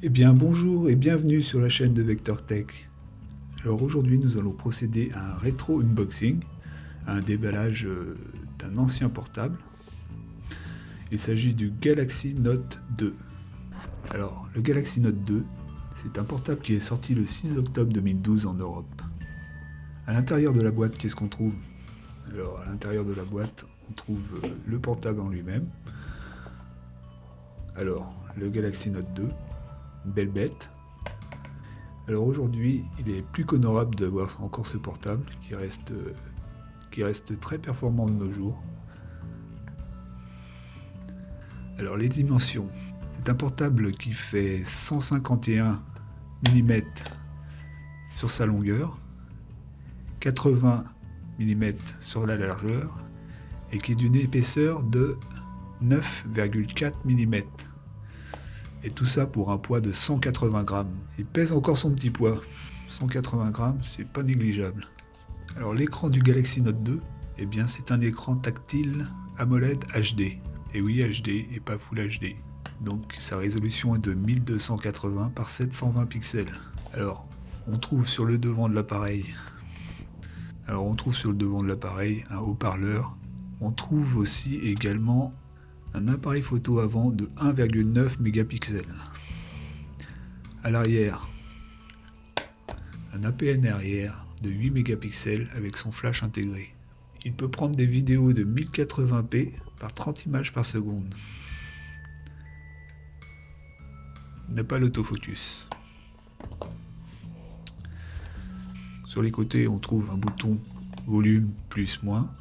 Eh bien bonjour et bienvenue sur la chaîne de Vector Tech. Alors aujourd'hui nous allons procéder à un rétro unboxing, à un déballage d'un ancien portable. Il s'agit du Galaxy Note 2. Alors le Galaxy Note 2, c'est un portable qui est sorti le 6 octobre 2012 en Europe. À l'intérieur de la boîte, qu'est-ce qu'on trouve? Alors à l'intérieur de la boîte, on trouve le portable en lui-même. Alors le Galaxy Note 2, belle bête. Alors aujourd'hui, il est plus qu'honorable d'avoir encore ce portable qui reste très performant de nos jours. Alors les dimensions. C'est un portable qui fait 151 mm sur sa longueur, 80 mm sur la largeur et qui est d'une épaisseur de 9,4 mm. Et tout ça pour un poids de 180 grammes. Il pèse encore son petit poids. 180 grammes, c'est pas négligeable. Alors l'écran du Galaxy Note 2, eh bien c'est un écran tactile AMOLED HD. Et oui, HD et pas Full HD. Donc sa résolution est de 1280 par 720 pixels. Alors, on trouve sur le devant de l'appareil un haut-parleur. On trouve aussi également un appareil photo avant de 1,9 mégapixels. À l'arrière, un APN arrière de 8 mégapixels avec son flash intégré. Il peut prendre des vidéos de 1080p par 30 images par seconde. Il n'a pas l'autofocus. Sur les côtés, on trouve un bouton volume plus moins.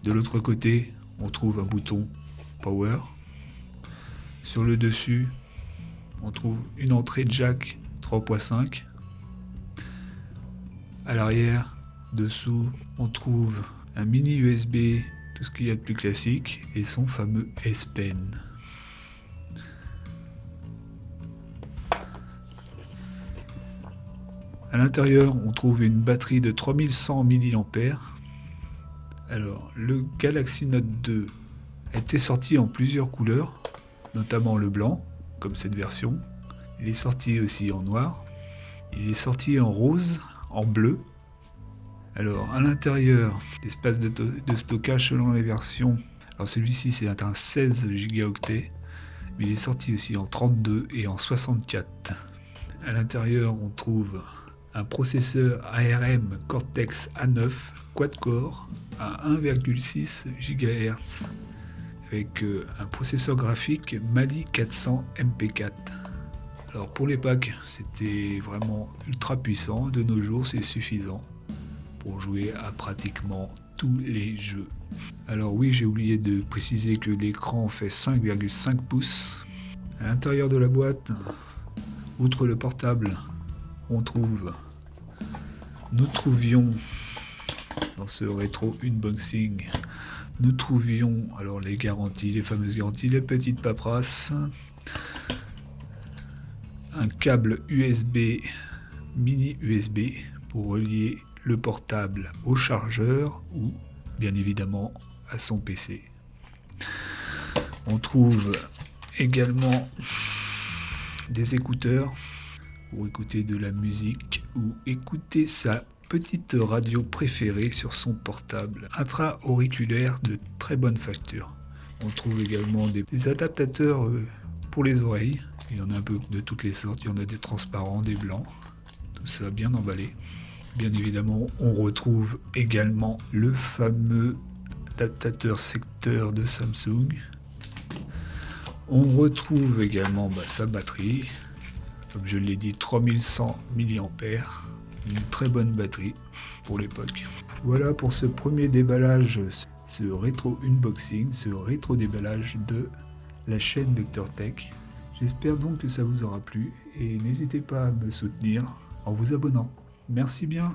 De l'autre côté, on trouve un bouton Power. Sur le dessus, on trouve une entrée jack 3.5. À l'arrière, dessous, on trouve un mini USB, tout ce qu'il y a de plus classique, et son fameux S Pen. À l'intérieur, on trouve une batterie de 3100 mAh. Alors, le Galaxy Note 2 a été sorti en plusieurs couleurs, notamment le blanc, comme cette version. Il est sorti aussi en noir. Il est sorti en rose, en bleu. Alors, à l'intérieur, l'espace de stockage selon les versions. Alors, celui-ci, c'est un 16 Go, mais il est sorti aussi en 32 et en 64. À l'intérieur, on trouve un processeur ARM Cortex A9 quad-core à 1,6 GHz avec un processeur graphique Mali 400 MP4. Alors pour les packs, c'était vraiment ultra puissant. De nos jours, c'est suffisant pour jouer à pratiquement tous les jeux. Alors oui, j'ai oublié de préciser que l'écran fait 5,5 pouces. À l'intérieur de la boîte, outre le portable, nous trouvions dans ce rétro unboxing, nous trouvions alors les garanties, les fameuses garanties, les petites paperasses, un câble USB, mini USB pour relier le portable au chargeur ou bien évidemment à son PC. On trouve également des écouteurs pour écouter de la musique ou écouter sa petite radio préférée sur son portable intra-auriculaire de très bonne facture. On trouve également des adaptateurs pour les oreilles. Il y en a un peu de toutes les sortes. Il y en a des transparents, des blancs. Tout ça bien emballé. Bien évidemment, on retrouve également le fameux adaptateur secteur de Samsung. On retrouve également sa batterie. Comme je l'ai dit, 3100 mAh, une très bonne batterie pour l'époque. Voilà pour ce premier déballage, ce rétro unboxing, ce rétro déballage de la chaîne Vector Tech. J'espère donc que ça vous aura plu et n'hésitez pas à me soutenir en vous abonnant. Merci bien.